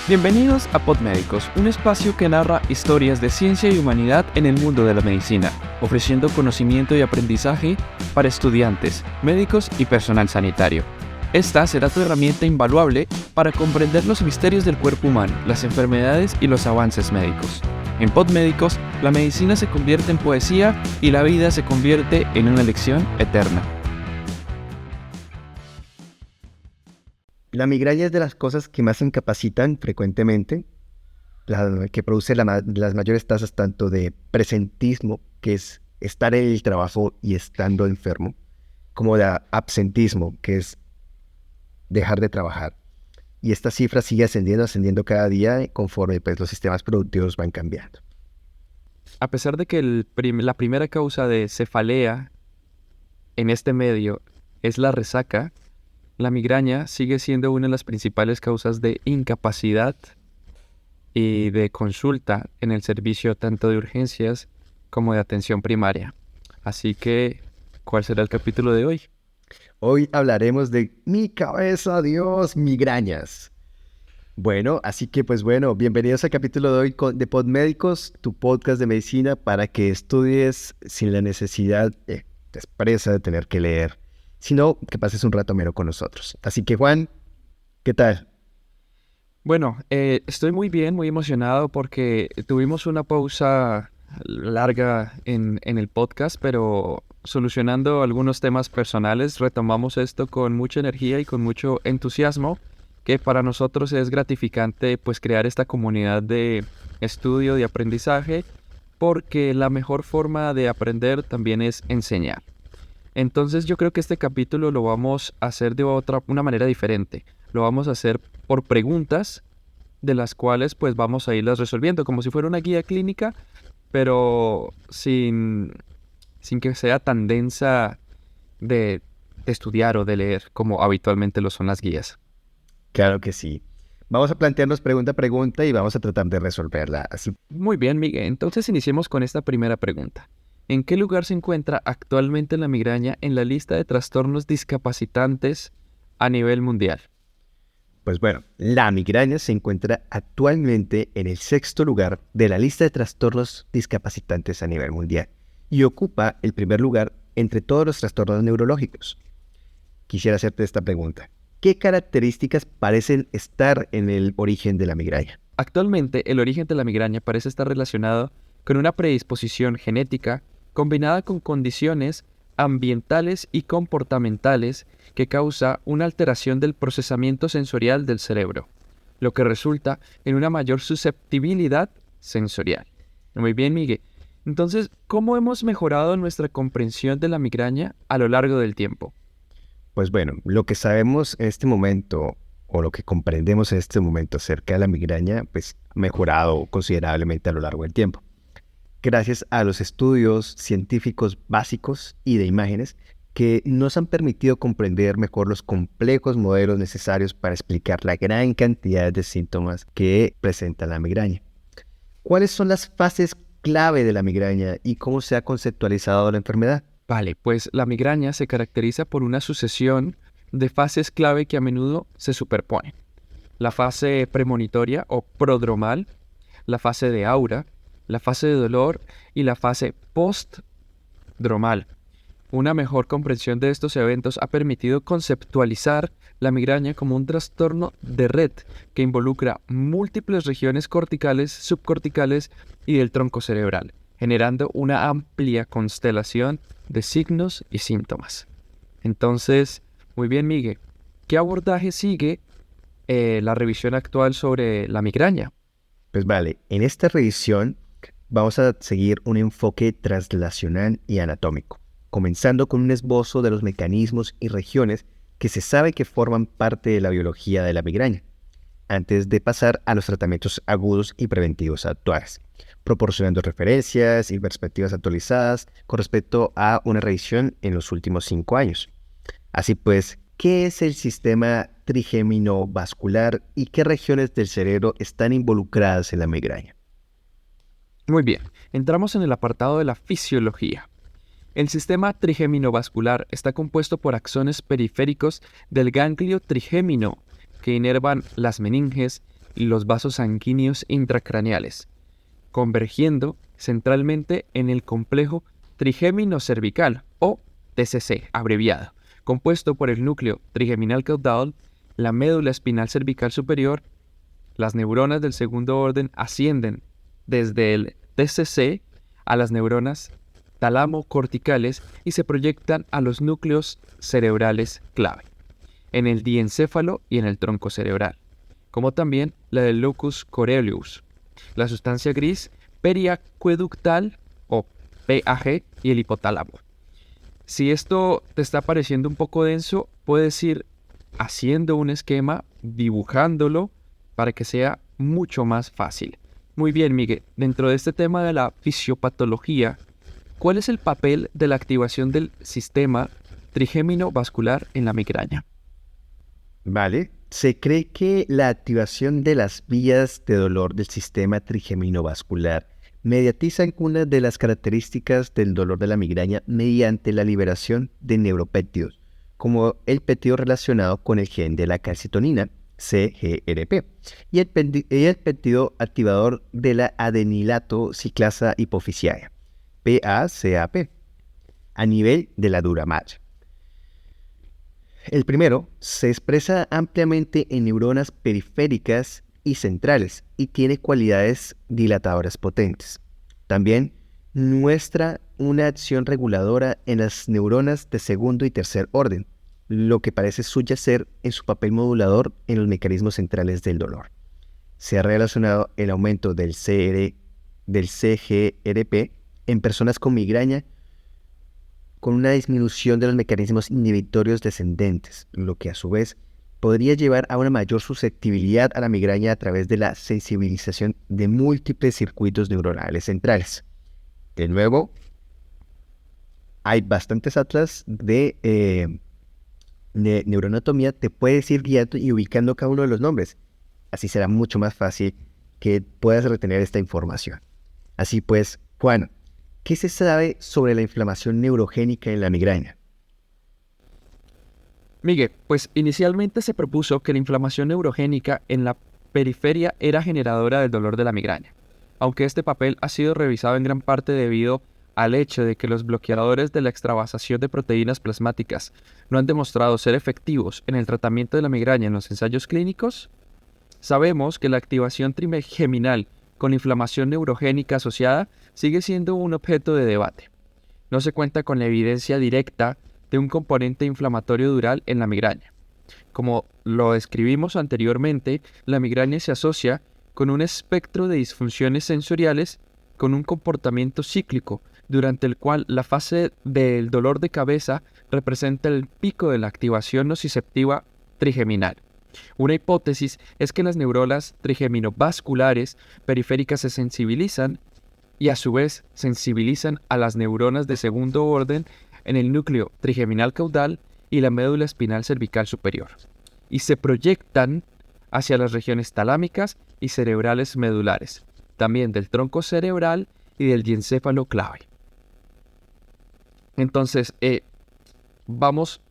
Bienvenidos a Podmédicos, un espacio que narra historias de ciencia y humanidad en el mundo de la medicina, ofreciendo conocimiento y aprendizaje para estudiantes, médicos y personal sanitario. Esta será tu herramienta invaluable para comprender los misterios del cuerpo humano, las enfermedades y los avances médicos. En Podmédicos, la medicina se convierte en poesía y la vida se convierte en una lección eterna. La migraña es de las cosas que más incapacitan frecuentemente, que produce las mayores tasas tanto de presentismo, que es estar en el trabajo y estando enfermo, como de absentismo, que es dejar de trabajar. Y esta cifra sigue ascendiendo cada día conforme los sistemas productivos van cambiando. A pesar de que la primera causa de cefalea en este medio es la resaca, la migraña sigue siendo una de las principales causas de incapacidad y de consulta en el servicio tanto de urgencias como de atención primaria. Así que, ¿cuál será el capítulo de hoy? Hoy hablaremos de mi cabeza, Dios, migrañas. Bueno, así que bienvenidos al capítulo de hoy de Podmédicos, tu podcast de medicina para que estudies sin la necesidad expresa de tener que leer, sino que pases un rato mero con nosotros. Así que Juan, ¿qué tal? Bueno, estoy muy bien, muy emocionado porque tuvimos una pausa larga en el podcast, pero solucionando algunos temas personales, retomamos esto con mucha energía y con mucho entusiasmo, que para nosotros es gratificante pues crear esta comunidad de estudio, de aprendizaje, porque la mejor forma de aprender también es enseñar. Entonces yo creo que este capítulo lo vamos a hacer de una manera diferente. Lo vamos a hacer por preguntas de las cuales pues vamos a irlas resolviendo, como si fuera una guía clínica, pero sin que sea tan densa de estudiar o de leer como habitualmente lo son las guías. Claro que sí. Vamos a plantearnos pregunta a pregunta y vamos a tratar de resolverla. Muy bien, Miguel. Entonces iniciemos con esta primera pregunta. ¿En qué lugar se encuentra actualmente la migraña en la lista de trastornos discapacitantes a nivel mundial? Pues bueno, la migraña se encuentra actualmente en el 6º lugar de la lista de trastornos discapacitantes a nivel mundial y ocupa el primer lugar entre todos los trastornos neurológicos. Quisiera hacerte esta pregunta. ¿Qué características parecen estar en el origen de la migraña? Actualmente, el origen de la migraña parece estar relacionado con una predisposición genética combinada con condiciones ambientales y comportamentales que causa una alteración del procesamiento sensorial del cerebro, lo que resulta en una mayor susceptibilidad sensorial. Muy bien, Miguel. Entonces, ¿cómo hemos mejorado nuestra comprensión de la migraña a lo largo del tiempo? Pues bueno, lo que sabemos en este momento o lo que comprendemos en este momento acerca de la migraña, pues ha mejorado considerablemente a lo largo del tiempo. Gracias a los estudios científicos básicos y de imágenes que nos han permitido comprender mejor los complejos modelos necesarios para explicar la gran cantidad de síntomas que presenta la migraña. ¿Cuáles son las fases clave de la migraña y cómo se ha conceptualizado la enfermedad? Vale, pues la migraña se caracteriza por una sucesión de fases clave que a menudo se superponen. La fase premonitoria o prodromal, la fase de aura, la fase de dolor y la fase postdromal. Una mejor comprensión de estos eventos ha permitido conceptualizar la migraña como un trastorno de red que involucra múltiples regiones corticales, subcorticales y del tronco cerebral, generando una amplia constelación de signos y síntomas. Entonces, muy bien, Miguel, ¿qué abordaje sigue la revisión actual sobre la migraña? Pues vale, en esta revisión vamos a seguir un enfoque translacional y anatómico, comenzando con un esbozo de los mecanismos y regiones que se sabe que forman parte de la biología de la migraña, antes de pasar a los tratamientos agudos y preventivos actuales, proporcionando referencias y perspectivas actualizadas con respecto a una revisión en los últimos 5 años. Así pues, ¿qué es el sistema trigeminovascular y qué regiones del cerebro están involucradas en la migraña? Muy bien, entramos en el apartado de la fisiología. El sistema trigeminovascular está compuesto por axones periféricos del ganglio trigémino que inervan las meninges, los vasos sanguíneos intracraneales, convergiendo centralmente en el complejo trigémino cervical o TCC abreviado, compuesto por el núcleo trigeminal caudal, la médula espinal cervical superior. Las neuronas del segundo orden ascienden desde el TCC a las neuronas talamo-corticales y se proyectan a los núcleos cerebrales clave, en el diencéfalo y en el tronco cerebral, como también la del locus coeruleus, la sustancia gris periacueductal o PAG y el hipotálamo. Si esto te está pareciendo un poco denso, puedes ir haciendo un esquema, dibujándolo para que sea mucho más fácil. Muy bien, Miguel, dentro de este tema de la fisiopatología, ¿cuál es el papel de la activación del sistema trigémino vascular en la migraña? Vale, se cree que la activación de las vías de dolor del sistema trigeminovascular mediatiza una de las características del dolor de la migraña mediante la liberación de neuropéptidos, como el péptido relacionado con el gen de la calcitonina, CGRP, y el péptido activador de la adenilato ciclasa hipofisiaria, PACAP, a nivel de la dura madre. El primero se expresa ampliamente en neuronas periféricas y centrales y tiene cualidades dilatadoras potentes. También muestra una acción reguladora en las neuronas de segundo y tercer orden, lo que parece subyacer en su papel modulador en los mecanismos centrales del dolor. Se ha relacionado el aumento del CGRP en personas con migraña con una disminución de los mecanismos inhibitorios descendentes, lo que a su vez podría llevar a una mayor susceptibilidad a la migraña a través de la sensibilización de múltiples circuitos neuronales centrales. De nuevo, hay bastantes atlas de neuroanatomía, te puedes ir guiando y ubicando cada uno de los nombres. Así será mucho más fácil que puedas retener esta información. Así pues, Juan, ¿qué se sabe sobre la inflamación neurogénica en la migraña? Miguel, pues inicialmente se propuso que la inflamación neurogénica en la periferia era generadora del dolor de la migraña, aunque este papel ha sido revisado en gran parte debido al hecho de que los bloqueadores de la extravasación de proteínas plasmáticas no han demostrado ser efectivos en el tratamiento de la migraña en los ensayos clínicos. Sabemos que la activación trigeminal con inflamación neurogénica asociada sigue siendo un objeto de debate. No se cuenta con la evidencia directa de un componente inflamatorio dural en la migraña. Como lo describimos anteriormente, la migraña se asocia con un espectro de disfunciones sensoriales con un comportamiento cíclico, durante el cual la fase del dolor de cabeza representa el pico de la activación nociceptiva trigeminal. Una hipótesis es que las neuronas trigeminovasculares periféricas se sensibilizan y a su vez sensibilizan a las neuronas de segundo orden en el núcleo trigeminal caudal y la médula espinal cervical superior, y se proyectan hacia las regiones talámicas y cerebrales medulares, también del tronco cerebral y del diencéfalo clave. Entonces, vamos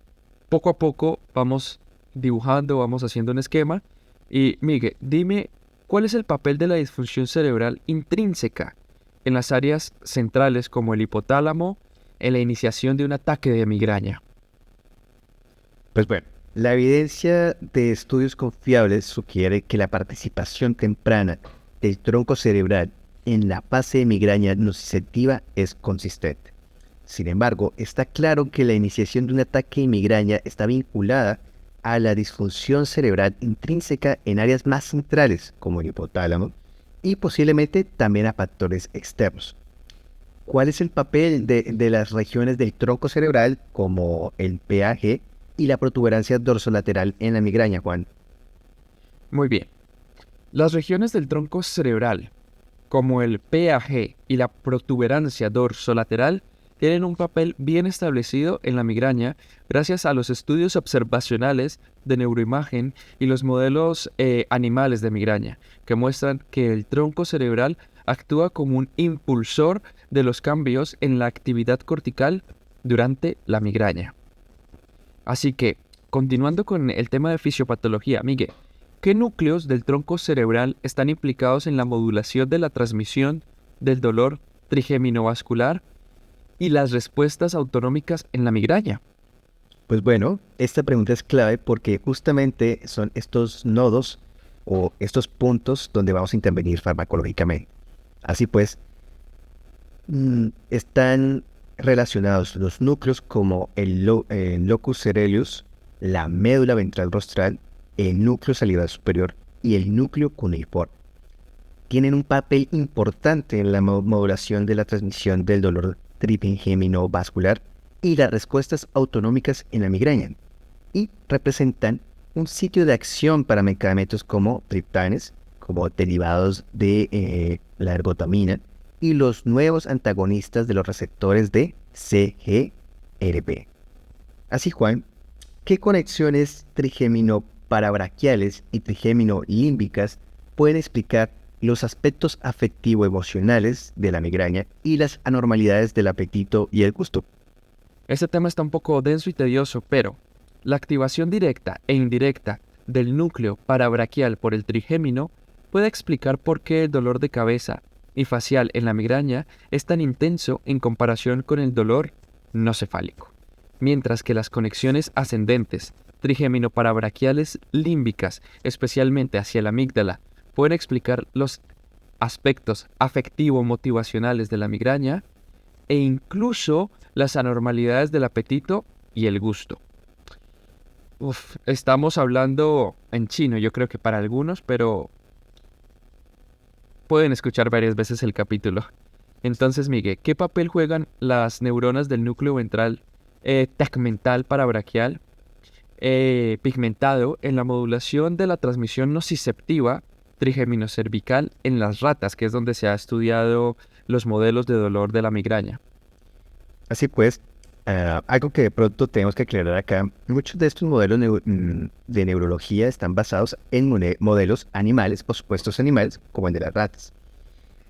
poco a poco, vamos dibujando, vamos haciendo un esquema. Y Miguel, dime, ¿cuál es el papel de la disfunción cerebral intrínseca en las áreas centrales como el hipotálamo en la iniciación de un ataque de migraña? Pues bueno, la evidencia de estudios confiables sugiere que la participación temprana del tronco cerebral en la fase de migraña nociceptiva es consistente. Sin embargo, está claro que la iniciación de un ataque de migraña está vinculada a la disfunción cerebral intrínseca en áreas más centrales, como el hipotálamo, y posiblemente también a factores externos. ¿Cuál es el papel de las regiones del tronco cerebral, como el PAG y la protuberancia dorsolateral en la migraña, Juan? Muy bien. Las regiones del tronco cerebral, como el PAG y la protuberancia dorsolateral, tienen un papel bien establecido en la migraña gracias a los estudios observacionales de neuroimagen y los modelos animales de migraña, que muestran que el tronco cerebral actúa como un impulsor de los cambios en la actividad cortical durante la migraña. Así que, continuando con el tema de fisiopatología, Miguel, ¿qué núcleos del tronco cerebral están implicados en la modulación de la transmisión del dolor trigeminovascular y las respuestas autonómicas en la migraña? Pues bueno, esta pregunta es clave porque justamente son estos nodos o estos puntos donde vamos a intervenir farmacológicamente. Así pues, están relacionados los núcleos como el locus coeruleus, la médula ventral rostral, el núcleo salival superior y el núcleo cuneiforme. Tienen un papel importante en la modulación de la transmisión del dolor trigeminovascular y las respuestas autonómicas en la migraña, y representan un sitio de acción para medicamentos como triptanes, como derivados de la ergotamina, y los nuevos antagonistas de los receptores de CGRP. Así, Juan, ¿qué conexiones trigeminoparabraquiales y trigeminolímbicas pueden explicar los aspectos afectivo-emocionales de la migraña y las anormalidades del apetito y el gusto? Este tema está un poco denso y tedioso, pero la activación directa e indirecta del núcleo parabraquial por el trigémino puede explicar por qué el dolor de cabeza y facial en la migraña es tan intenso en comparación con el dolor no cefálico, mientras que las conexiones ascendentes trigémino-parabraquiales límbicas, especialmente hacia la amígdala, pueden explicar los aspectos afectivo-motivacionales de la migraña e incluso las anormalidades del apetito y el gusto. Estamos hablando en chino, yo creo que para algunos, pero pueden escuchar varias veces el capítulo. Entonces, Miguel, ¿qué papel juegan las neuronas del núcleo ventral tegmental parabraquial pigmentado en la modulación de la transmisión nociceptiva trigémino-cervical en las ratas, que es donde se ha estudiado los modelos de dolor de la migraña? Así pues, algo que de pronto tenemos que aclarar acá, muchos de estos modelos de neurología están basados en modelos animales o supuestos animales, como el de las ratas.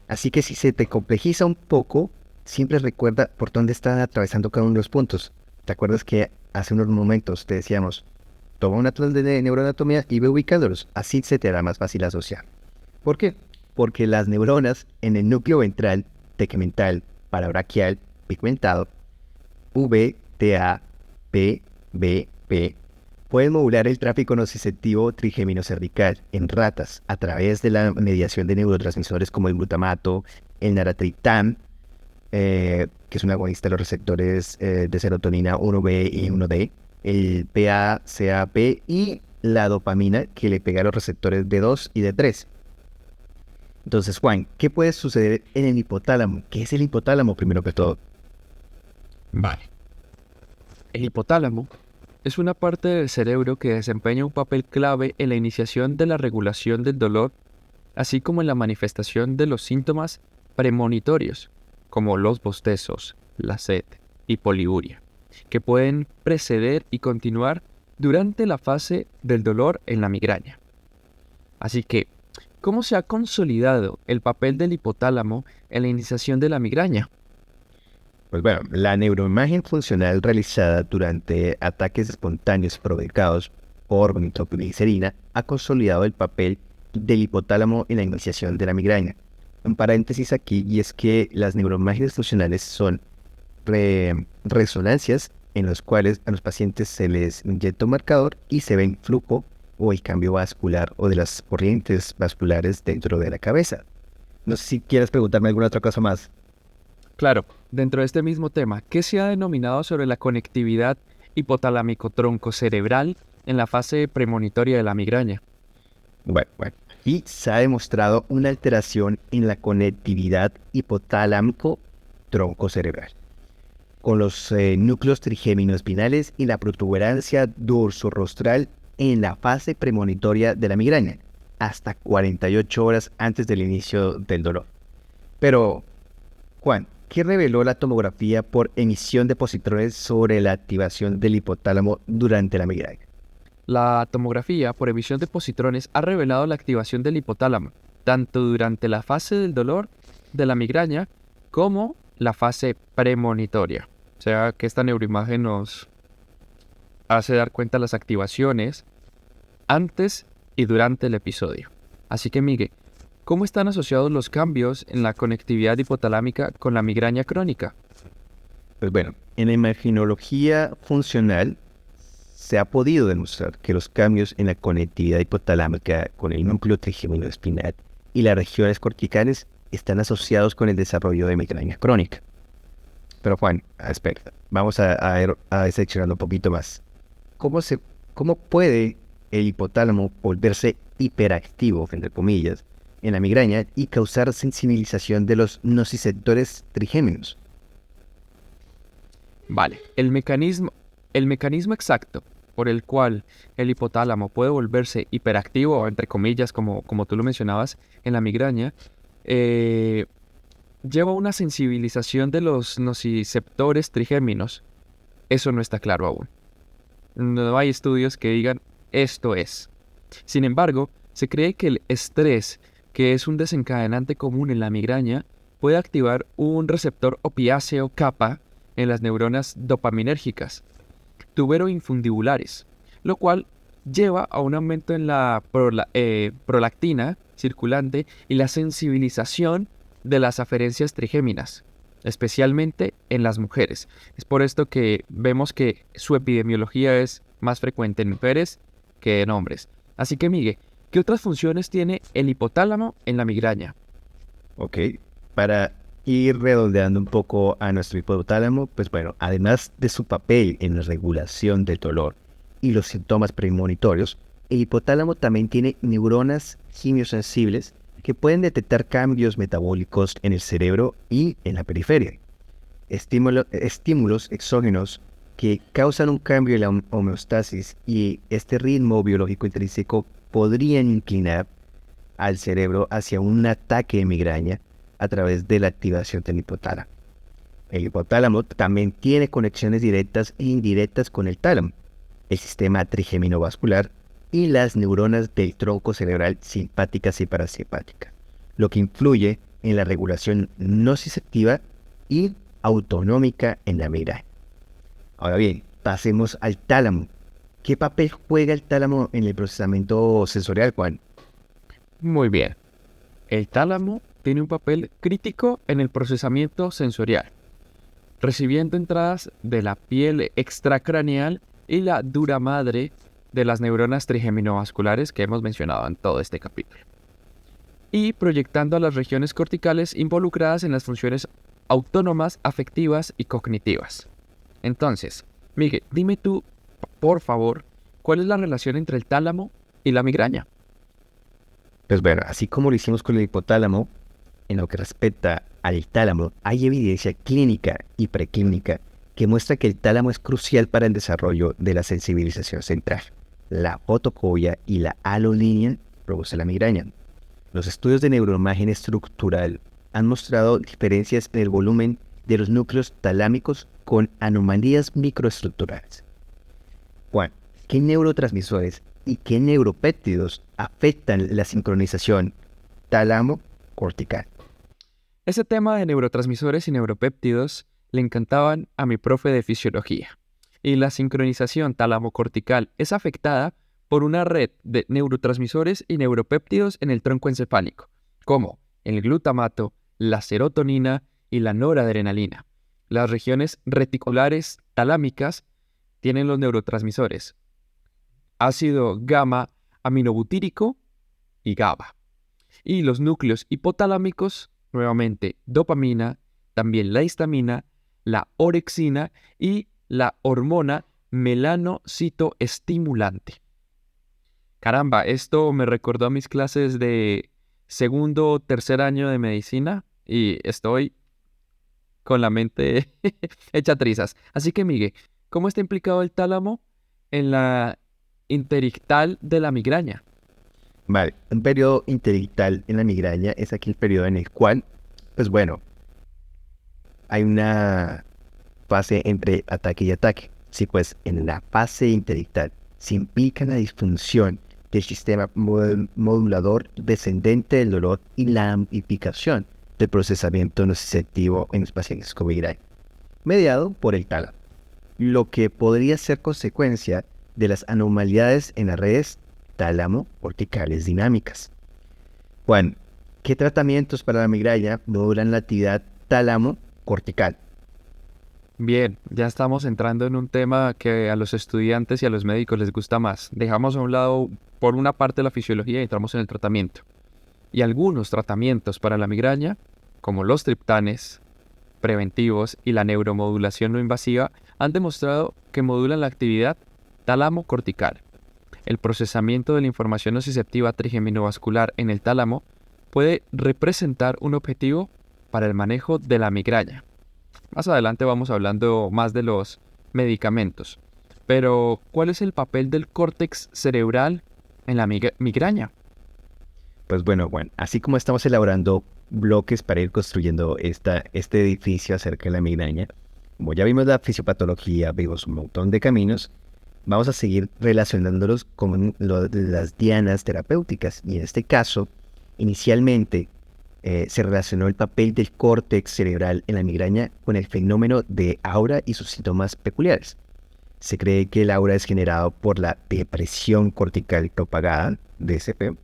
Así que si se te complejiza un poco, siempre recuerda por dónde están atravesando cada uno de los puntos. ¿Te acuerdas que hace unos momentos te decíamos, toma una clase de neuroanatomía y ve ubicándolos? Así se te hará más fácil asociar. ¿Por qué? Porque las neuronas en el núcleo ventral, tegmental, parabraquial, pigmentado, VTA, PBP, pueden modular el tráfico nociceptivo trigémino-cervical en ratas a través de la mediación de neurotransmisores como el glutamato, el naratriptán, que es un agonista de los receptores de serotonina 1B y 1D, el PACAP y la dopamina que le pega a los receptores D2 y D3. Entonces, Juan, ¿qué puede suceder en el hipotálamo? ¿Qué es el hipotálamo primero que todo? Vale. El hipotálamo es una parte del cerebro que desempeña un papel clave en la iniciación de la regulación del dolor, así como en la manifestación de los síntomas premonitorios, como los bostezos, la sed y poliuria, que pueden preceder y continuar durante la fase del dolor en la migraña. Así que, ¿cómo se ha consolidado el papel del hipotálamo en la iniciación de la migraña? Pues bueno, la neuroimagen funcional realizada durante ataques espontáneos provocados por nitroglicerina ha consolidado el papel del hipotálamo en la iniciación de la migraña. Un paréntesis aquí, y es que las neuroimágenes funcionales son resonancias en las cuales a los pacientes se les inyecta un marcador y se ve el flujo o el cambio vascular o de las corrientes vasculares dentro de la cabeza. No sé si quieres preguntarme alguna otra cosa más. Claro, dentro de este mismo tema, ¿qué se ha denominado sobre la conectividad hipotalámico-tronco-cerebral en la fase premonitoria de la migraña? Bueno, y se ha demostrado una alteración en la conectividad hipotalámico-tronco-cerebral, con los núcleos trigémino-espinales y la protuberancia dorsorostral en la fase premonitoria de la migraña, hasta 48 horas antes del inicio del dolor. Pero, Juan, ¿qué reveló la tomografía por emisión de positrones sobre la activación del hipotálamo durante la migraña? La tomografía por emisión de positrones ha revelado la activación del hipotálamo, tanto durante la fase del dolor de la migraña como la fase premonitoria. O sea que esta neuroimagen nos hace dar cuenta de las activaciones antes y durante el episodio. Así que, Miguel, ¿cómo están asociados los cambios en la conectividad hipotalámica con la migraña crónica? Pues bueno, en la imaginología funcional se ha podido demostrar que los cambios en la conectividad hipotalámica con el núcleo trigémino espinal y las regiones corticales están asociados con el desarrollo de migraña crónica. Pero Juan, espera, vamos a diseccionar un poquito más. ¿Cómo puede el hipotálamo volverse hiperactivo, entre comillas, en la migraña y causar sensibilización de los nociceptores trigéminos? Vale, el mecanismo exacto por el cual el hipotálamo puede volverse hiperactivo, entre comillas, como tú lo mencionabas, en la migraña, eh, lleva una sensibilización de los nociceptores trigéminos. Eso no está claro aún. No hay estudios que digan esto es. Sin embargo, se cree que el estrés, que es un desencadenante común en la migraña, puede activar un receptor opiáceo kappa en las neuronas dopaminérgicas tuberoinfundibulares, lo cual lleva a un aumento en la prolactina circulante y la sensibilización de las aferencias trigéminas, especialmente en las mujeres. Es por esto que vemos que su epidemiología es más frecuente en mujeres que en hombres. Así que, Miguel, ¿qué otras funciones tiene el hipotálamo en la migraña? Ok, para ir redondeando un poco a nuestro hipotálamo, pues bueno, además de su papel en la regulación del dolor y los síntomas premonitorios, el hipotálamo también tiene neuronas quimiosensibles que pueden detectar cambios metabólicos en el cerebro y en la periferia. Estímulos exógenos que causan un cambio en la homeostasis y este ritmo biológico intrínseco podrían inclinar al cerebro hacia un ataque de migraña a través de la activación del hipotálamo. El hipotálamo también tiene conexiones directas e indirectas con el tálamo, el sistema trigeminovascular y las neuronas del tronco cerebral simpáticas y parasimpáticas, lo que influye en la regulación nociceptiva y autonómica en la migraña. Ahora bien, pasemos al tálamo. ¿Qué papel juega el tálamo en el procesamiento sensorial, Juan? Muy bien. El tálamo tiene un papel crítico en el procesamiento sensorial, recibiendo entradas de la piel extracraneal y la dura madre de las neuronas trigeminovasculares que hemos mencionado en todo este capítulo, y proyectando a las regiones corticales involucradas en las funciones autónomas, afectivas y cognitivas. Entonces, Miguel, dime tú, por favor, ¿cuál es la relación entre el tálamo y la migraña? Pues bueno, así como lo hicimos con el hipotálamo, en lo que respecta al tálamo, hay evidencia clínica y preclínica que muestra que el tálamo es crucial para el desarrollo de la sensibilización central. La fotofobia y la alolínea producen la migraña. Los estudios de neuroimagen estructural han mostrado diferencias en el volumen de los núcleos talámicos con anomalías microestructurales. Juan, ¿qué neurotransmisores y qué neuropéptidos afectan la sincronización tálamo-cortical? Ese tema de neurotransmisores y neuropéptidos le encantaban a mi profe de fisiología. Y la sincronización tálamo-cortical es afectada por una red de neurotransmisores y neuropéptidos en el tronco encefálico, como el glutamato, la serotonina y la noradrenalina. Las regiones reticulares talámicas tienen los neurotransmisores ácido gamma aminobutírico y GABA. Y los núcleos hipotalámicos, nuevamente dopamina, también la histamina, la orexina y la hormona melanocitoestimulante. Caramba, esto me recordó a mis clases de segundo o tercer año de medicina y estoy con la mente hecha trizas. Así que, Miguel, ¿cómo está implicado el tálamo en la interictal de la migraña? Vale, un periodo interictal en la migraña es aquel periodo en el cual, pues bueno, hay una fase entre ataque y ataque. Sí, pues en la fase interictal se implica la disfunción del sistema modulador descendente del dolor y la amplificación del procesamiento nociceptivo en los pacientes con migraña, mediado por el tálamo, lo que podría ser consecuencia de las anomalías en las redes tálamo corticales dinámicas. Juan, ¿qué tratamientos para la migraña modulan la actividad tálamo cortical? Bien, ya estamos entrando en un tema que a los estudiantes y a los médicos les gusta más. Dejamos a un lado por una parte la fisiología y entramos en el tratamiento. Y algunos tratamientos para la migraña, como los triptanes preventivos y la neuromodulación no invasiva, han demostrado que modulan la actividad tálamo cortical. El procesamiento de la información nociceptiva trigeminovascular en el tálamo puede representar un objetivo para el manejo de la migraña. Más adelante vamos hablando más de los medicamentos. Pero, ¿cuál es el papel del córtex cerebral en la migraña? Pues bueno, Juan, así como estamos elaborando bloques para ir construyendo este edificio acerca de la migraña, como ya vimos la fisiopatología, vimos un montón de caminos, vamos a seguir relacionándolos con las dianas terapéuticas. Y en este caso, inicialmente se relacionó el papel del córtex cerebral en la migraña con el fenómeno de aura y sus síntomas peculiares. Se cree que el aura es generado por la depresión cortical propagada, DCP,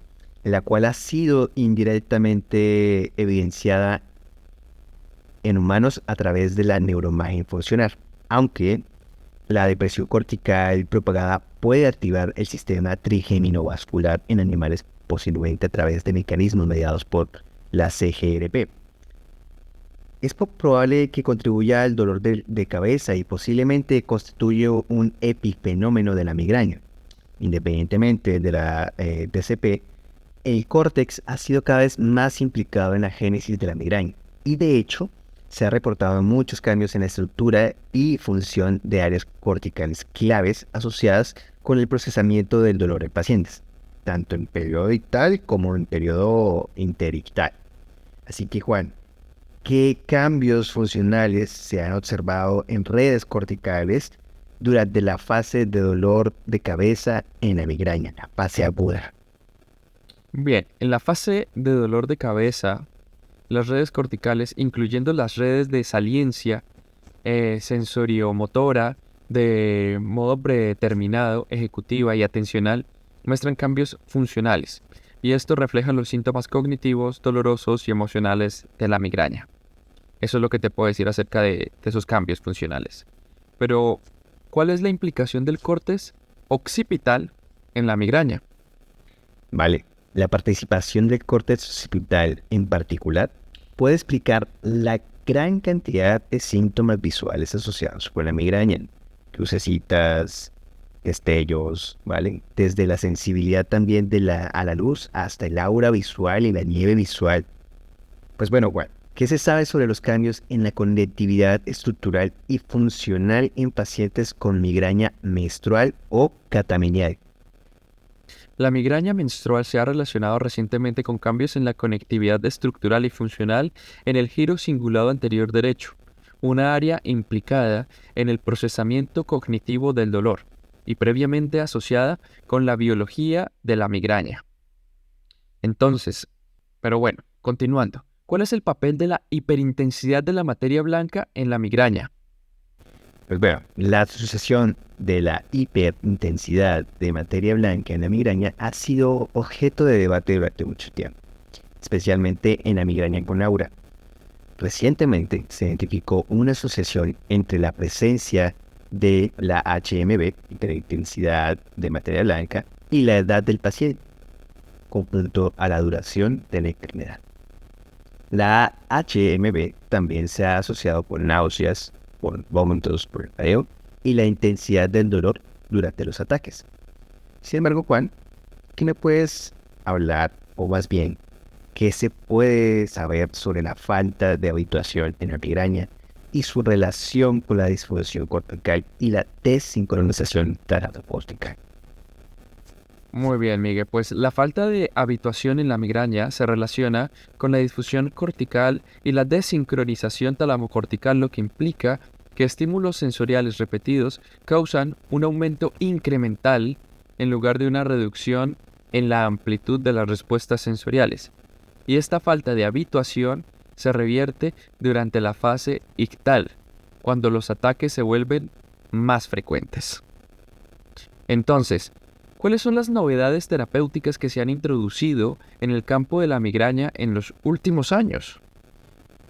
la cual ha sido indirectamente evidenciada en humanos a través de la neuroimagen funcional, aunque la depresión cortical propagada puede activar el sistema trigeminovascular en animales, posiblemente a través de mecanismos mediados por la CGRP. Es probable que contribuya al dolor de cabeza y posiblemente constituya un epifenómeno de la migraña. Independientemente de la DCP, el córtex ha sido cada vez más implicado en la génesis de la migraña y de hecho se ha reportado muchos cambios en la estructura y función de áreas corticales claves asociadas con el procesamiento del dolor en pacientes, tanto en periodo ictal como en periodo interictal. Así que Juan, ¿qué cambios funcionales se han observado en redes corticales durante la fase de dolor de cabeza en la migraña, la fase aguda? Bien, en la fase de dolor de cabeza, las redes corticales, incluyendo las redes de saliencia sensoriomotora, de modo predeterminado, ejecutiva y atencional, muestran cambios funcionales, y esto refleja los síntomas cognitivos, dolorosos y emocionales de la migraña. Eso es lo que te puedo decir acerca de esos cambios funcionales. Pero, ¿cuál es la implicación del córtex occipital en la migraña? Vale, la participación del córtex occipital en particular puede explicar la gran cantidad de síntomas visuales asociados con la migraña. Lucecitas, destellos, ¿vale? Desde la sensibilidad también a la luz hasta el aura visual y la nieve visual. Pues bueno, ¿qué se sabe sobre los cambios en la conectividad estructural y funcional en pacientes con migraña menstrual o catamenial? La migraña menstrual se ha relacionado recientemente con cambios en la conectividad estructural y funcional en el giro cingulado anterior derecho, una área implicada en el procesamiento cognitivo del dolor y previamente asociada con la biología de la migraña. Entonces, pero bueno, continuando, ¿cuál es el papel de la hiperintensidad de la materia blanca en la migraña? Pues bueno, la asociación de la hiperintensidad de materia blanca en la migraña ha sido objeto de debate durante mucho tiempo, especialmente en la migraña con aura. Recientemente se identificó una asociación entre la presencia de la HMB, hiperintensidad de materia blanca, y la edad del paciente, conjunto a la duración de la enfermedad. La HMB también se ha asociado con náuseas, por vómitos, por mareo y la intensidad del dolor durante los ataques. Sin embargo, Juan, ¿qué me puedes hablar, o más bien, qué se puede saber sobre la falta de habituación en la migraña y su relación con la disfunción cortical y la desincronización taratopóstica? Muy bien, Miguel. Pues la falta de habituación en la migraña se relaciona con la difusión cortical y la desincronización talamocortical, lo que implica que estímulos sensoriales repetidos causan un aumento incremental en lugar de una reducción en la amplitud de las respuestas sensoriales. Y esta falta de habituación se revierte durante la fase ictal, cuando los ataques se vuelven más frecuentes. Entonces, ¿Cuáles son las novedades terapéuticas que se han introducido en el campo de la migraña en los últimos años?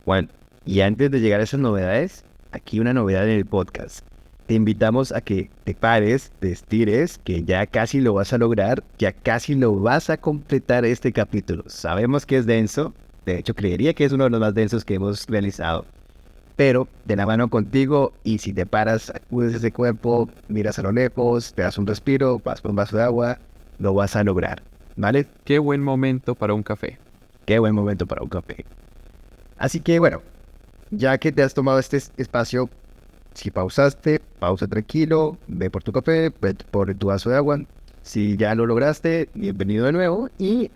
Juan, y antes de llegar a esas novedades, aquí una novedad en el podcast. Te invitamos a que te pares, te estires, que ya casi lo vas a lograr, ya casi lo vas a completar este capítulo. Sabemos que es denso, de hecho creería que es uno de los más densos que hemos realizado, pero de la mano contigo, y si te paras, acudes ese cuerpo, miras a lo lejos, te das un respiro, vas por un vaso de agua, lo vas a lograr, ¿vale? Qué buen momento para un café. Qué buen momento para un café. Así que bueno, ya que te has tomado este espacio, si pausaste, pausa tranquilo, ve por tu café, ve por tu vaso de agua. Si ya lo lograste, bienvenido de nuevo. Y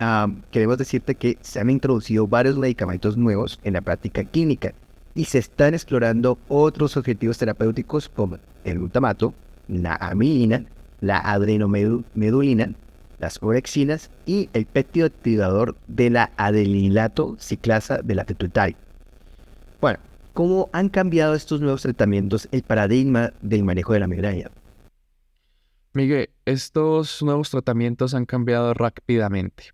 queremos decirte que se han introducido varios medicamentos nuevos en la práctica clínica y se están explorando otros objetivos terapéuticos como el glutamato, la amilina, la adrenomedulina, las orexinas y el péptido activador de la adenilato ciclasa de la pituitaria. Bueno, ¿cómo han cambiado estos nuevos tratamientos el paradigma del manejo de la migraña? Miguel, estos nuevos tratamientos han cambiado rápidamente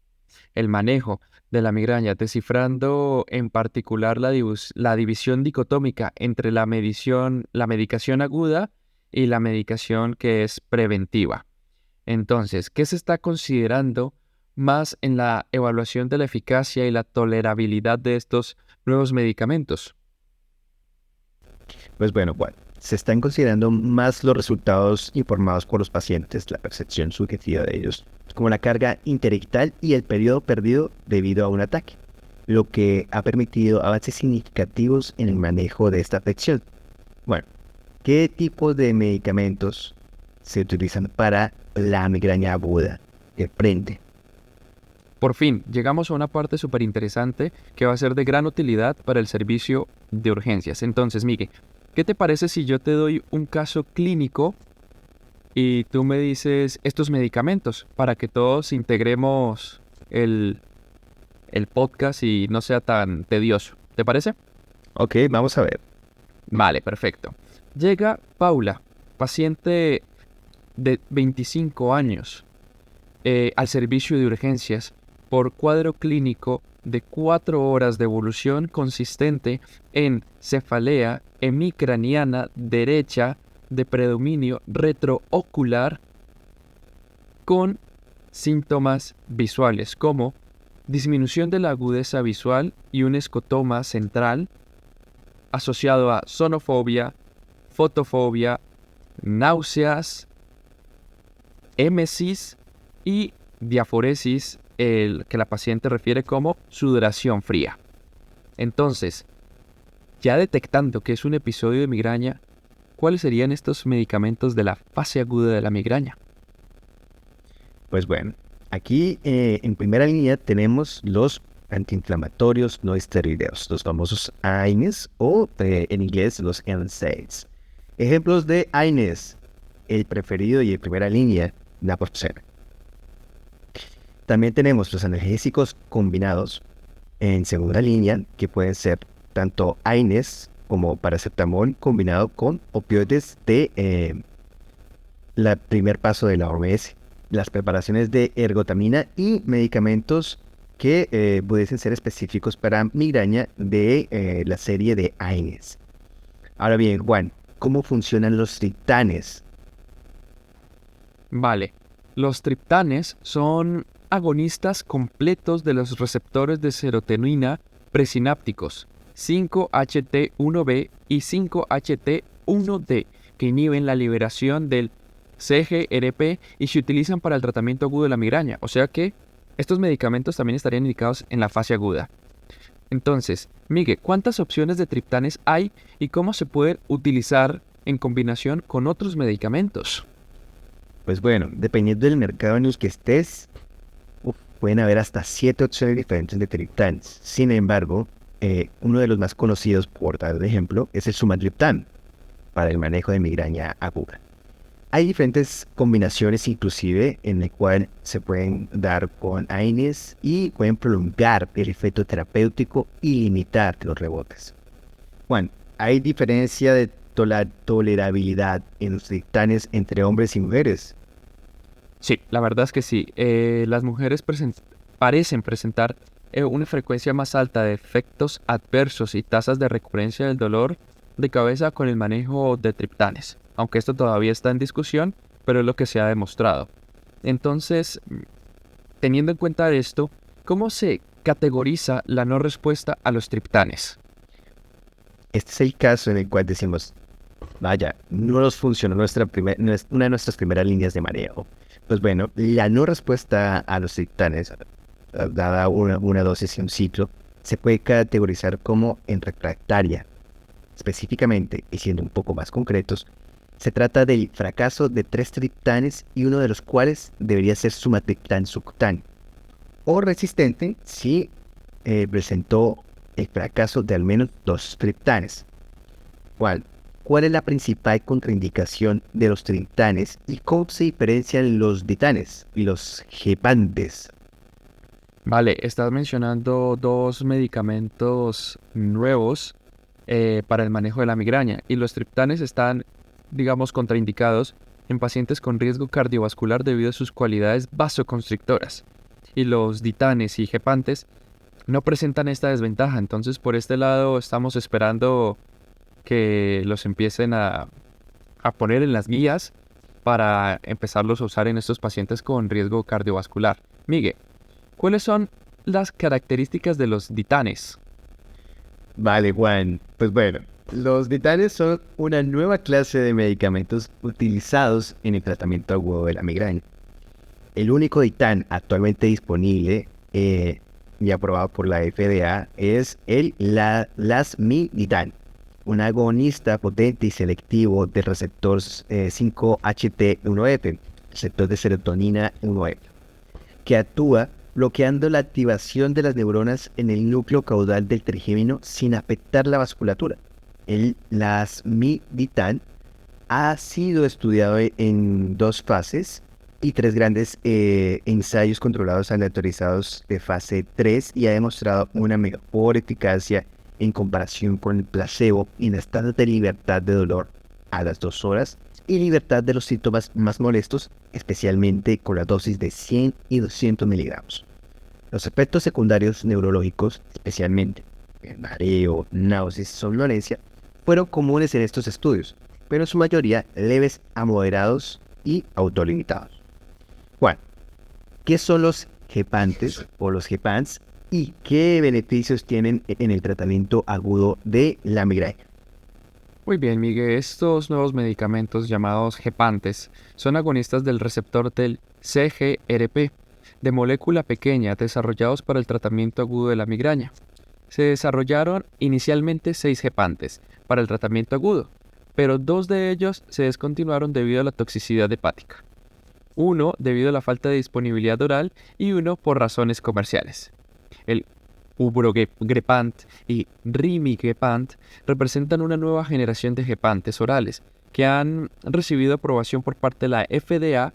el manejo de la migraña, descifrando en particular la división dicotómica entre la medicación aguda y la medicación que es preventiva. Entonces, ¿qué se está considerando más en la evaluación de la eficacia y la tolerabilidad de estos nuevos medicamentos? Pues bueno, se están considerando más los resultados informados por los pacientes, la percepción subjetiva de ellos, como la carga interictal y el periodo perdido debido a un ataque, lo que ha permitido avances significativos en el manejo de esta afección. Bueno, ¿qué tipo de medicamentos se utilizan para la migraña aguda de frente? Por fin, llegamos a una parte súper interesante que va a ser de gran utilidad para el servicio de urgencias. Entonces, Miguel, ¿qué te parece si yo te doy un caso clínico y tú me dices estos medicamentos para que todos integremos el podcast y no sea tan tedioso? ¿Te parece? Ok, vamos a ver. Vale, perfecto. Llega Paula, paciente de 25 años, al servicio de urgencias por cuadro clínico de 4 horas de evolución consistente en cefalea hemicraniana derecha de predominio retroocular con síntomas visuales como disminución de la agudeza visual y un escotoma central asociado a sonofobia, fotofobia, náuseas, émesis y diaforesis, que la paciente refiere como sudoración fría. Entonces, ya detectando que es un episodio de migraña, ¿cuáles serían estos medicamentos de la fase aguda de la migraña? Pues bueno, aquí en primera línea tenemos los antiinflamatorios no esteroideos, los famosos AINES o en inglés los NSAIDs. Ejemplos de AINES, el preferido y en primera línea, naproxeno. También tenemos los analgésicos combinados en segunda línea, que pueden ser tanto AINES como paracetamol combinado con opioides de la primer paso de la OMS, las preparaciones de ergotamina y medicamentos que pudiesen ser específicos para migraña de la serie de AINES. Ahora bien, Juan, ¿cómo funcionan los triptanes? Vale, los triptanes son agonistas completos de los receptores de serotonina presinápticos 5-HT1B y 5-HT1D que inhiben la liberación del CGRP y se utilizan para el tratamiento agudo de la migraña. O sea que estos medicamentos también estarían indicados en la fase aguda. Entonces, Miguel, ¿cuántas opciones de triptanes hay y cómo se pueden utilizar en combinación con otros medicamentos? Pues bueno, dependiendo del mercado en el que estés, pueden haber hasta 7 opciones diferentes de triptanes. Sin embargo, uno de los más conocidos, por dar de ejemplo, es el sumatriptán para el manejo de migraña aguda. Hay diferentes combinaciones inclusive en el cual se pueden dar con AINES y pueden prolongar el efecto terapéutico y limitar los rebotes. Bueno, hay diferencia de tolerabilidad en los triptanes entre hombres y mujeres. Sí, la verdad es que sí. Las mujeres parecen presentar una frecuencia más alta de efectos adversos y tasas de recurrencia del dolor de cabeza con el manejo de triptanes, aunque esto todavía está en discusión, pero es lo que se ha demostrado. Entonces, teniendo en cuenta esto, ¿cómo se categoriza la no respuesta a los triptanes? Este es el caso en el cual decimos, vaya, no nos funcionó una de nuestras primeras líneas de manejo. Pues bueno, la no respuesta a los triptanes, dada una dosis y un ciclo, se puede categorizar como en refractaria. Específicamente, y siendo un poco más concretos, se trata del fracaso de 3 triptanes y uno de los cuales debería ser sumatriptán subcutáneo. O resistente si presentó el fracaso de al menos 2 triptanes. ¿Cuál? ¿Cuál es la principal contraindicación de los triptanes y cómo se diferencian los ditanes y los gepantes? Vale, estás mencionando dos medicamentos nuevos para el manejo de la migraña y los triptanes están, digamos, contraindicados en pacientes con riesgo cardiovascular debido a sus cualidades vasoconstrictoras. Y los ditanes y gepantes no presentan esta desventaja, entonces por este lado estamos esperando que los empiecen a poner en las guías para empezarlos a usar en estos pacientes con riesgo cardiovascular. Miguel, ¿cuáles son las características de los ditanes? Vale, Juan. Pues bueno, los ditanes son una nueva clase de medicamentos utilizados en el tratamiento agudo de la migraña. El único ditán actualmente disponible y aprobado por la FDA es el lasmiditan, un agonista potente y selectivo del receptor 5-HT1F, receptor de serotonina 1F, que actúa bloqueando la activación de las neuronas en el núcleo caudal del trigémino sin afectar la vasculatura. El lasmiditan ha sido estudiado en 2 fases y 3 grandes ensayos controlados aleatorizados de fase 3 y ha demostrado una mejor eficacia en comparación con el placebo en estados de libertad de dolor a las 2 horas y libertad de los síntomas más molestos, especialmente con la dosis de 100 y 200 miligramos. Los efectos secundarios neurológicos, especialmente el mareo, náuseas y somnolencia, fueron comunes en estos estudios, pero en su mayoría leves a moderados y autolimitados. Juan, ¿qué son los gepantes o los gepants y qué beneficios tienen en el tratamiento agudo de la migraña? Muy bien, Miguel, estos nuevos medicamentos llamados gepantes son agonistas del receptor del CGRP, de molécula pequeña, desarrollados para el tratamiento agudo de la migraña. Se desarrollaron inicialmente 6 gepantes para el tratamiento agudo, pero 2 de ellos se descontinuaron debido a la toxicidad hepática. Uno debido a la falta de disponibilidad oral y uno por razones comerciales. El ubrogepant y rimigepant representan una nueva generación de gepantes orales que han recibido aprobación por parte de la FDA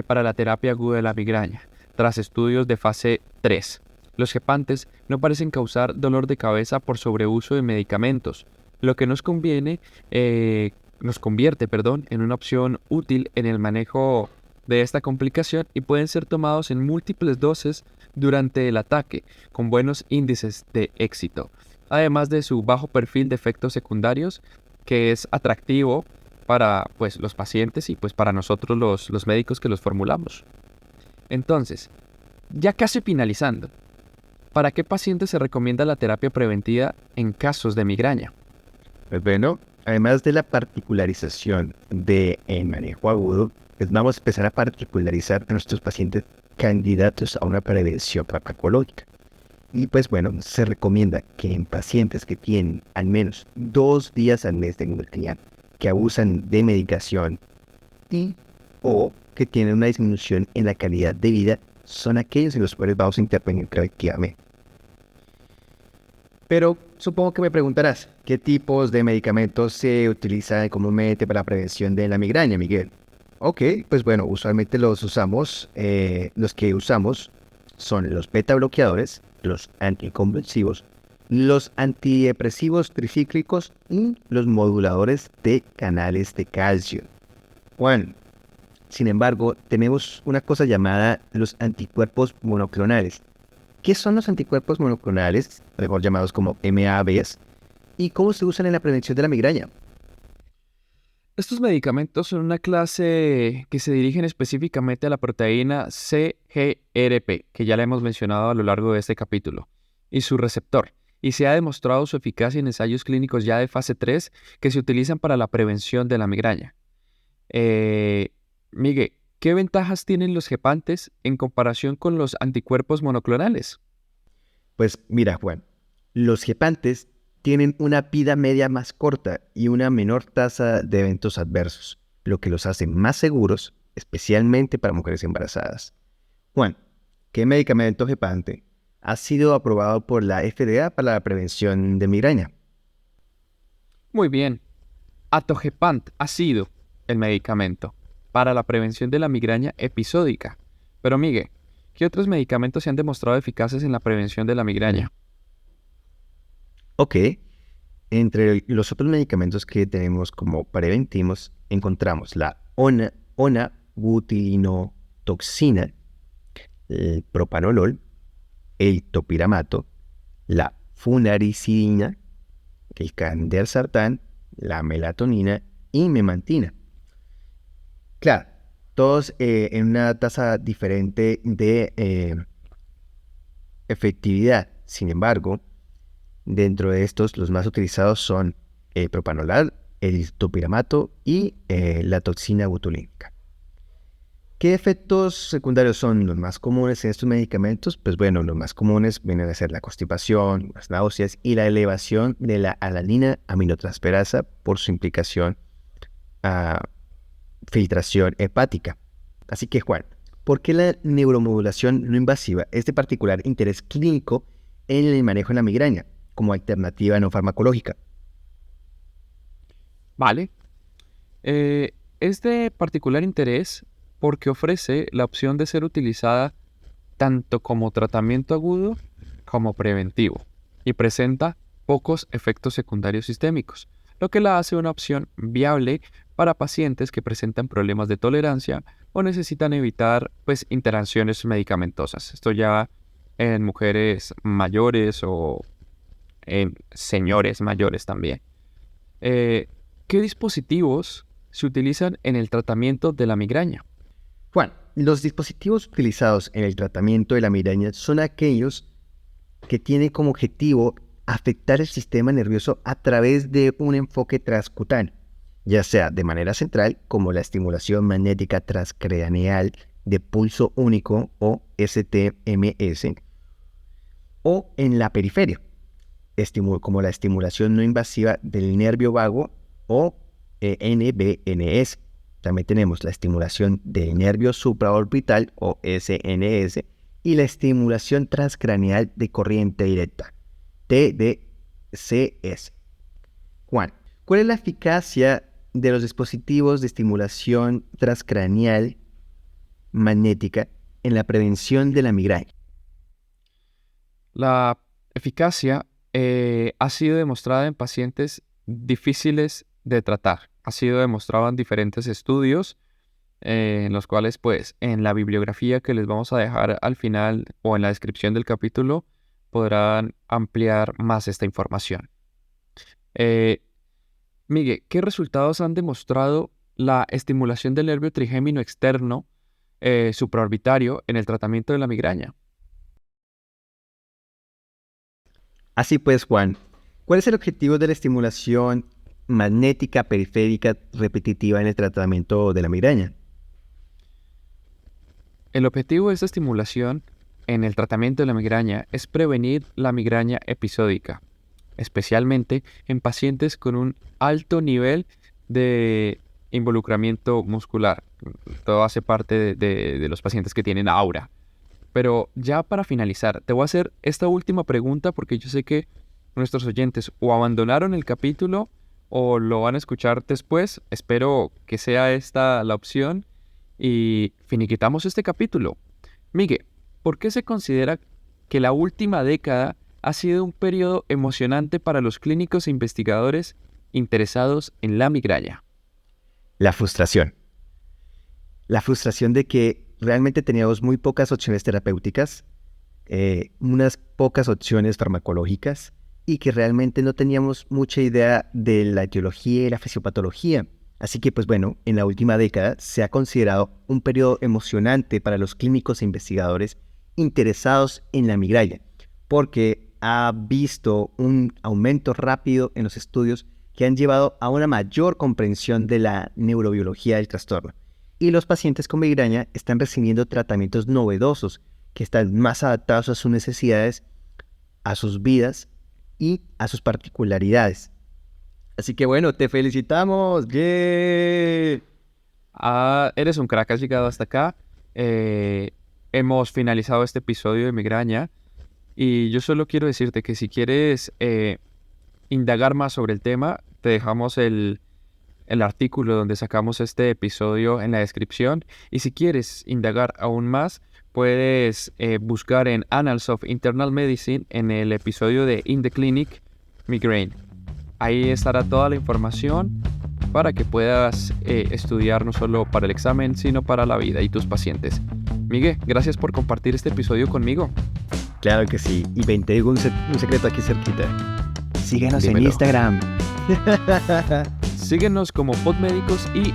para la terapia aguda de la migraña, tras estudios de fase 3. Los gepantes no parecen causar dolor de cabeza por sobreuso de medicamentos, lo que nos convierte, en una opción útil en el manejo de esta complicación y pueden ser tomados en múltiples dosis durante el ataque, con buenos índices de éxito, además de su bajo perfil de efectos secundarios, que es atractivo para los pacientes y para nosotros los médicos que los formulamos. Entonces, ya casi finalizando, ¿para qué pacientes se recomienda la terapia preventiva en casos de migraña? Pues bueno, además de la particularización del manejo agudo, pues vamos a empezar a particularizar a nuestros pacientes candidatos a una prevención farmacológica. Y pues bueno, se recomienda que en pacientes que tienen al menos 2 días al mes de migraña, que abusan de medicación y o que tienen una disminución en la calidad de vida, son aquellos en los cuales vamos a intervenir preventivamente. Pero supongo que me preguntarás, ¿qué tipos de medicamentos se utilizan comúnmente para la prevención de la migraña, Miguel? Ok, pues bueno, usualmente los que usamos son los beta bloqueadores, los anticonvulsivos, los antidepresivos tricíclicos y los moduladores de canales de calcio. Juan, Sin embargo, tenemos una cosa llamada los anticuerpos monoclonales. ¿Qué son los anticuerpos monoclonales, mejor llamados como MABs, y cómo se usan en la prevención de la migraña? Estos medicamentos son una clase que se dirigen específicamente a la proteína CGRP, que ya la hemos mencionado a lo largo de este capítulo, y su receptor, y se ha demostrado su eficacia en ensayos clínicos ya de fase 3 que se utilizan para la prevención de la migraña. Eh, Miguel, ¿qué ventajas tienen los gepantes en comparación con los anticuerpos monoclonales? Pues mira, Juan, los gepantes tienen una vida media más corta y una menor tasa de eventos adversos, lo que los hace más seguros, especialmente para mujeres embarazadas. Juan, ¿qué medicamento gepante ha sido aprobado por la FDA para la prevención de migraña? Muy bien. Atogepant ha sido el medicamento para la prevención de la migraña episódica. Pero Miguel, ¿qué otros medicamentos se han demostrado eficaces en la prevención de la migraña? Ok, entre los otros medicamentos que tenemos como preventivos encontramos la onabutilinotoxina, el propanolol, el topiramato, la funaricidina, el candesartán, la melatonina y memantina. Claro, todos en una tasa diferente de efectividad. Sin embargo, dentro de estos, los más utilizados son el propanolol, el topiramato y la toxina botulínica. ¿Qué efectos secundarios son los más comunes en estos medicamentos? Pues bueno, los más comunes vienen a ser la constipación, las náuseas y la elevación de la alanina aminotransferasa por su implicación a filtración hepática. Así que Juan, ¿por qué la neuromodulación no invasiva es de particular interés clínico en el manejo de la migraña como alternativa no farmacológica? Vale. Es de particular interés porque ofrece la opción de ser utilizada tanto como tratamiento agudo como preventivo y presenta pocos efectos secundarios sistémicos, lo que la hace una opción viable para pacientes que presentan problemas de tolerancia o necesitan evitar interacciones medicamentosas. Esto ya en mujeres mayores o en señores mayores también. Eh, ¿Qué dispositivos se utilizan en el tratamiento de la migraña? Juan, los dispositivos utilizados en el tratamiento de la migraña son aquellos que tienen como objetivo afectar el sistema nervioso a través de un enfoque transcutáneo, ya sea de manera central, como la estimulación magnética transcraneal de pulso único o STMS, o en la periferia, como la estimulación no invasiva del nervio vago o NBNS. También tenemos la estimulación del nervio supraorbital o SNS y la estimulación transcraneal de corriente directa, TDCS. Juan, ¿cuál es la eficacia de los dispositivos de estimulación transcraneal magnética en la prevención de la migraña? La eficacia ha sido demostrada en pacientes difíciles de tratar. Ha sido demostrado en diferentes estudios en los cuales, en la bibliografía que les vamos a dejar al final o en la descripción del capítulo, podrán ampliar más esta información. Eh, Miguel, ¿qué resultados han demostrado la estimulación del nervio trigémino externo supraorbitario en el tratamiento de la migraña? Así pues, Juan, ¿cuál es el objetivo de la estimulación magnética periférica repetitiva en el tratamiento de la migraña? El objetivo de esta estimulación en el tratamiento de la migraña es prevenir la migraña episódica, especialmente en pacientes con un alto nivel de involucramiento muscular. Todo hace parte de los pacientes que tienen aura. Pero ya para finalizar, te voy a hacer esta última pregunta porque yo sé que nuestros oyentes o abandonaron el capítulo o lo van a escuchar después. Espero que sea esta la opción y finiquitamos este capítulo. Miguel, ¿por qué se considera que la última década ha sido un periodo emocionante para los clínicos e investigadores interesados en la migraña? La frustración. la frustración de que realmente teníamos muy pocas opciones terapéuticas, unas pocas opciones farmacológicas y que realmente no teníamos mucha idea de la etiología y la fisiopatología. Así que, pues bueno, en la última década se ha considerado un periodo emocionante para los clínicos e investigadores interesados en la migraña, porque ha visto un aumento rápido en los estudios que han llevado a una mayor comprensión de la neurobiología del trastorno. Y los pacientes con migraña están recibiendo tratamientos novedosos que están más adaptados a sus necesidades, a sus vidas y a sus particularidades. Así que bueno, te felicitamos. ¡Yeah! Eres un crack, has llegado hasta acá. Hemos finalizado este episodio de migraña y yo solo quiero decirte que si quieres indagar más sobre el tema, te dejamos el artículo donde sacamos este episodio en la descripción. Y si quieres indagar aún más, puedes buscar en Annals of Internal Medicine en el episodio de In the Clinic Migraine. Ahí estará toda la información para que puedas estudiar no solo para el examen, sino para la vida y tus pacientes. Miguel, gracias por compartir este episodio conmigo. Claro que sí. Y ven, te digo un secreto aquí cerquita. Síguenos Dímelo. en Instagram. Síguenos como podmédicos y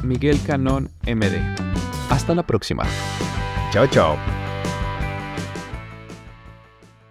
@MiguelCanonMD. Hasta la próxima. Chao, chao.